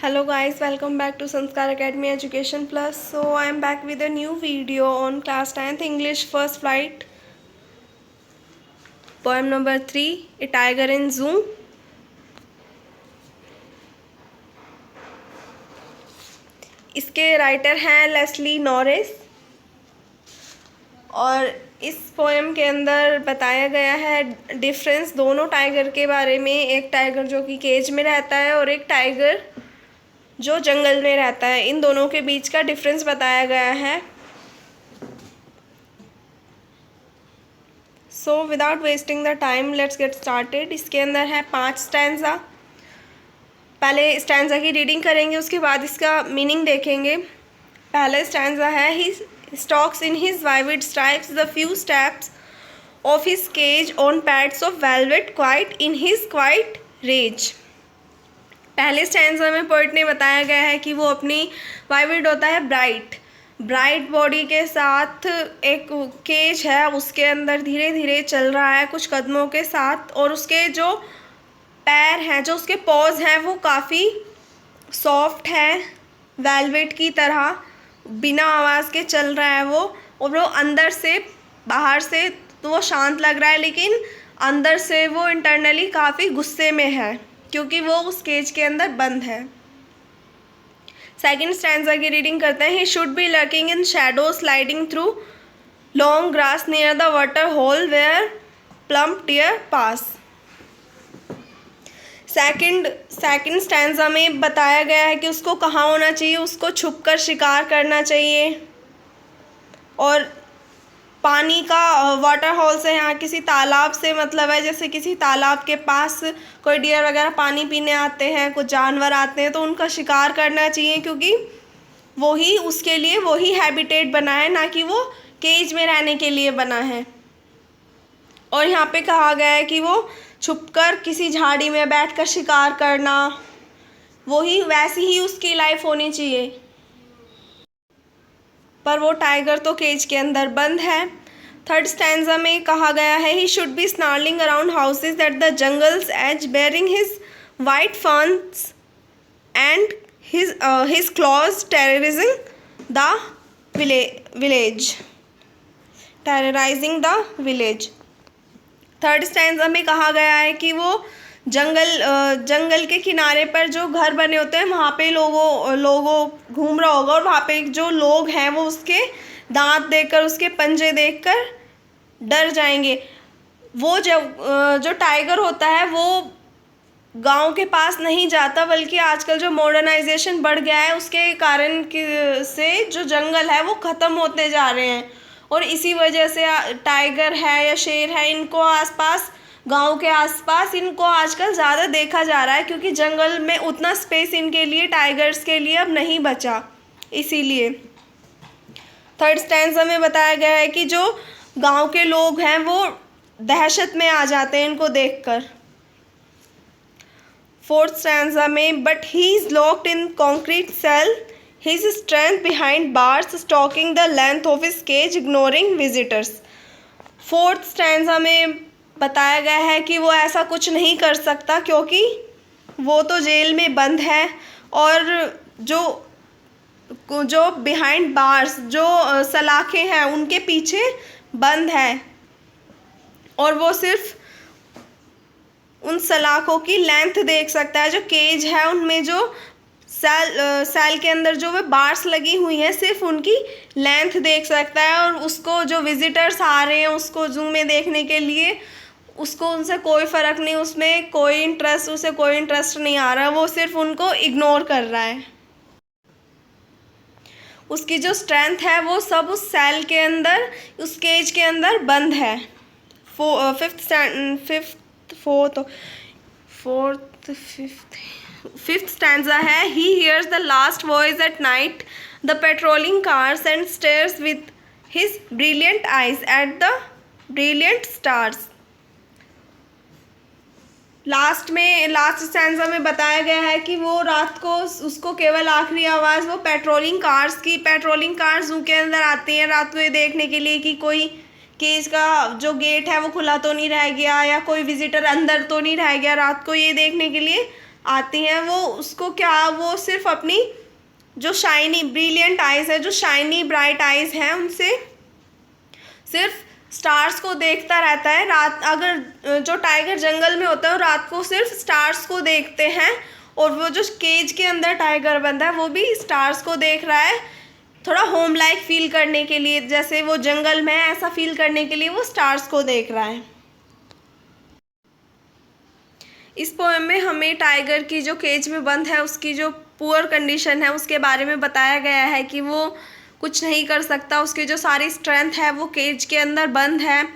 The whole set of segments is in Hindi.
Hello guys, welcome back to Sanskar Academy Education Plus. So I am back with a new video on class 10th English first flight. Poem number 3, A Tiger in Zoo. इसके राइटर हैं लेस्ली नॉरिस और इस पोएम के अंदर बताया गया है डिफरेंस दोनों टाइगर के बारे में। एक टाइगर जो कि केज में रहता है और एक टाइगर जो जंगल में रहता है। इन दोनों के बीच का डिफरेंस बताया गया है। So without wasting the time let's get started. इसके अंदर है 5 स्टैंजा। पहले स्टैंजा की रीडिंग करेंगे, उसके बाद इसका मीनिंग देखेंगे। पहले स्टैंजा है, ही stalks in his vivid stripes the few steps of his cage on pads of velvet quiet in his quiet rage। पहले स्टैंजा में पोइट ने बताया गया है कि वो अपनी वाइविड होता है ब्राइट बॉडी के साथ एक केज है, उसके अंदर धीरे धीरे चल रहा है कुछ कदमों के साथ, और उसके जो पैर हैं, जो उसके पॉज हैं, वो काफ़ी सॉफ्ट है, वेलवेट की तरह बिना आवाज़ के चल रहा है वो। और वो अंदर से बाहर से तो वो शांत लग रहा है, लेकिन अंदर से वो इंटरनली काफ़ी गुस्से में है क्योंकि वो उस केज के अंदर बंद है। सेकंड स्टैंजा की रीडिंग करते हैं। He should be lurking in shadow sliding through long grass near the water hole where plump deer pass. Second stanza में बताया गया है कि उसको कहाँ होना चाहिए, उसको छुपकर शिकार करना चाहिए। और पानी का वाटर होल से यहाँ किसी तालाब से मतलब है, जैसे किसी तालाब के पास कोई डियर वगैरह पानी पीने आते हैं, कुछ जानवर आते हैं, तो उनका शिकार करना चाहिए क्योंकि वही उसके लिए वही हैबिटेट बना है, ना कि वो केज में रहने के लिए बना है। और यहाँ पे कहा गया है कि वो छुपकर किसी झाड़ी में बैठकर शिकार करना, वही वैसी ही उसकी लाइफ होनी चाहिए। पर वो टाइगर तो केज के अंदर बंद है। थर्ड स्टैंजा में कहा गया है, he should be snarling around houses at the jungle's edge baring his white fangs and his claws terrorising the village. Third stanza में कहा गया है कि वो जंगल के किनारे पर जो घर बने होते हैं वहाँ पे लोगों घूम रहा होगा, और वहाँ पे जो लोग हैं वो उसके दांत देखकर, उसके पंजे देखकर डर जाएंगे। वो जो टाइगर होता है वो गांव के पास नहीं जाता, बल्कि आजकल जो मॉडर्नाइजेशन बढ़ गया है उसके कारण से जो जंगल है वो ख़त्म होते जा रहे हैं, और इसी वजह से टाइगर है या शेर है, इनको आसपास गांव के आसपास इनको आजकल ज़्यादा देखा जा रहा है क्योंकि जंगल में उतना स्पेस इनके लिए, टाइगर्स के लिए अब नहीं बचा। इसीलिए थर्ड स्टैंजा में बताया गया है कि जो गांव के लोग हैं वो दहशत में आ जाते हैं इनको देखकर। फोर्थ स्टैंजा में, but he is locked in concrete cell, his strength behind bars stalking the length of his cage ignoring visitors। Fourth stanza में बताया गया है कि वो ऐसा कुछ नहीं कर सकता क्योंकि वो तो जेल में बंद है, और जो बिहाइंड बार्स, जो सलाखें हैं, उनके पीछे बंद है, और वो सिर्फ उन सलाखों की लेंथ देख सकता है। जो केज है उनमें जो सेल के अंदर जो वे बार्स लगी हुई हैं, सिर्फ उनकी लेंथ देख सकता है, और उसको जो विजिटर्स आ रहे हैं उसको जू में देखने के लिए, उसको उनसे कोई फ़र्क नहीं, उसमें कोई इंटरेस्ट नहीं आ रहा, वो सिर्फ उनको इग्नोर कर रहा है। उसकी जो स्ट्रेंथ है वो सब उस सेल के अंदर, उस केज के अंदर बंद है। फिफ्थ स्टैंजा है, he hears the last voice at night the patrolling cars and stares with his brilliant eyes at the brilliant stars। Last stanza में बताया गया है कि वो रात को उसको केवल आखिरी आवाज़ वो पेट्रोलिंग कार्स जू के अंदर आती हैं रात को ये देखने के लिए कि कोई केज का जो गेट है वो खुला तो नहीं रह गया, या कोई विजिटर अंदर तो नहीं रह गया, रात को ये देखने के लिए आती हैं वो उसको क्या, वो सिर्फ अपनी जो शाइनी ब्रिलियंट आइज़ है, जो शाइनी ब्राइट आइज़ हैं, उनसे सिर्फ स्टार्स को देखता रहता है। रात अगर जो टाइगर जंगल में होता है वो रात को सिर्फ स्टार्स को देखते हैं, और वो जो केज के अंदर टाइगर बंधा है वो भी स्टार्स को देख रहा है, थोड़ा होम लाइक फील करने के लिए, जैसे वो जंगल में है ऐसा फील करने के लिए वो स्टार्स को देख रहा है। इस पोएम में हमें टाइगर की जो केज में बंद है उसकी जो पुअर कंडीशन है उसके बारे में बताया गया है कि वो कुछ नहीं कर सकता, उसकी जो सारी स्ट्रेंथ है वो केज के अंदर बंद है।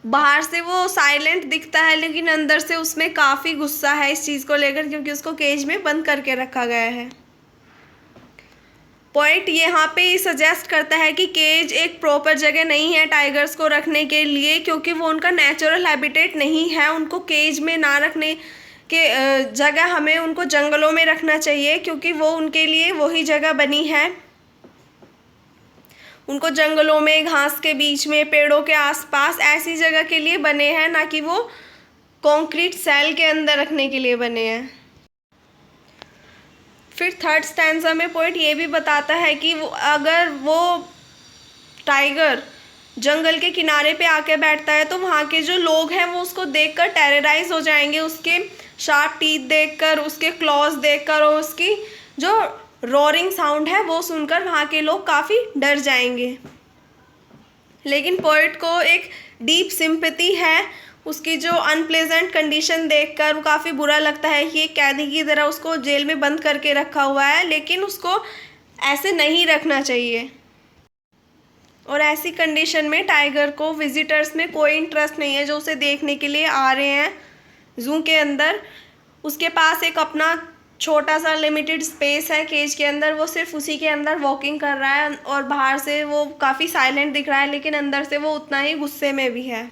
बाहर से वो साइलेंट दिखता है लेकिन अंदर से उसमें काफ़ी गुस्सा है इस चीज़ को लेकर, क्योंकि उसको केज में बंद करके रखा गया है। पॉइंट यहाँ पे सजेस्ट करता है कि केज एक प्रॉपर जगह नहीं है टाइगर्स को रखने के लिए, क्योंकि वो उनका नेचुरल हैबिटेट नहीं है। उनको केज में ना रखने के जगह हमें उनको जंगलों में रखना चाहिए, क्योंकि वो उनके लिए वही जगह बनी है। उनको जंगलों में, घास के बीच में, पेड़ों के आसपास ऐसी जगह के लिए बने हैं, ना कि वो कंक्रीट सेल के अंदर रखने के लिए बने हैं। फिर थर्ड स्टैंजा में पोएट ये भी बताता है कि अगर वो टाइगर जंगल के किनारे पे आके बैठता है तो वहाँ के जो लोग हैं वो उसको देखकर टेरराइज हो जाएंगे, उसके शार्प टीथ देखकर, उसके क्लॉज देखकर, और उसकी जो रोरिंग साउंड है वो सुनकर वहाँ के लोग काफ़ी डर जाएंगे। लेकिन पोएट को एक डीप सिंपैथी है, उसकी जो अनप्लेजेंट कंडीशन देखकर वो काफ़ी बुरा लगता है कि एक कैदी की तरह उसको जेल में बंद करके रखा हुआ है, लेकिन उसको ऐसे नहीं रखना चाहिए। और ऐसी कंडीशन में टाइगर को विजिटर्स में कोई इंटरेस्ट नहीं है जो उसे देखने के लिए आ रहे हैं ज़ू के अंदर। उसके पास एक अपना छोटा सा लिमिटेड स्पेस है केज के अंदर, वो सिर्फ उसी के अंदर वॉकिंग कर रहा है, और बाहर से वो काफ़ी साइलेंट दिख रहा है लेकिन अंदर से वो उतना ही गुस्से में भी है।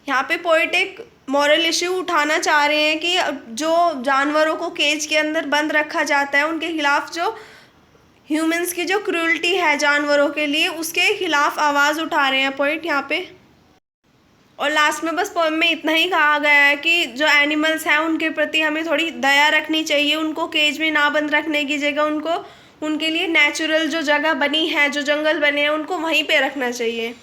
यहाँ पे पोएट एक मॉरल इश्यू उठाना चाह रहे हैं कि जो जानवरों को केज के अंदर बंद रखा जाता है उनके खिलाफ जो ह्यूमंस की जो क्रूरल्टी है जानवरों के लिए, उसके खिलाफ आवाज़ उठा रहे हैं पोएट यहाँ पे। और लास्ट में बस पोएम में इतना ही कहा गया है कि जो एनिमल्स हैं उनके प्रति हमें थोड़ी दया रखनी चाहिए, उनको केज में ना बंद रखने की जगह उनको उनके लिए नेचुरल जो जगह बनी है, जो जंगल बने हैं, उनको वहीं पे रखना चाहिए।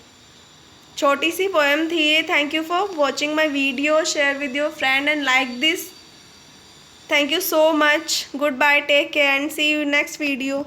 छोटी सी पोएम थी ये। Thank you for watching my video, share with your friend and like this. Thank you so much. Goodbye, take care and see you next video.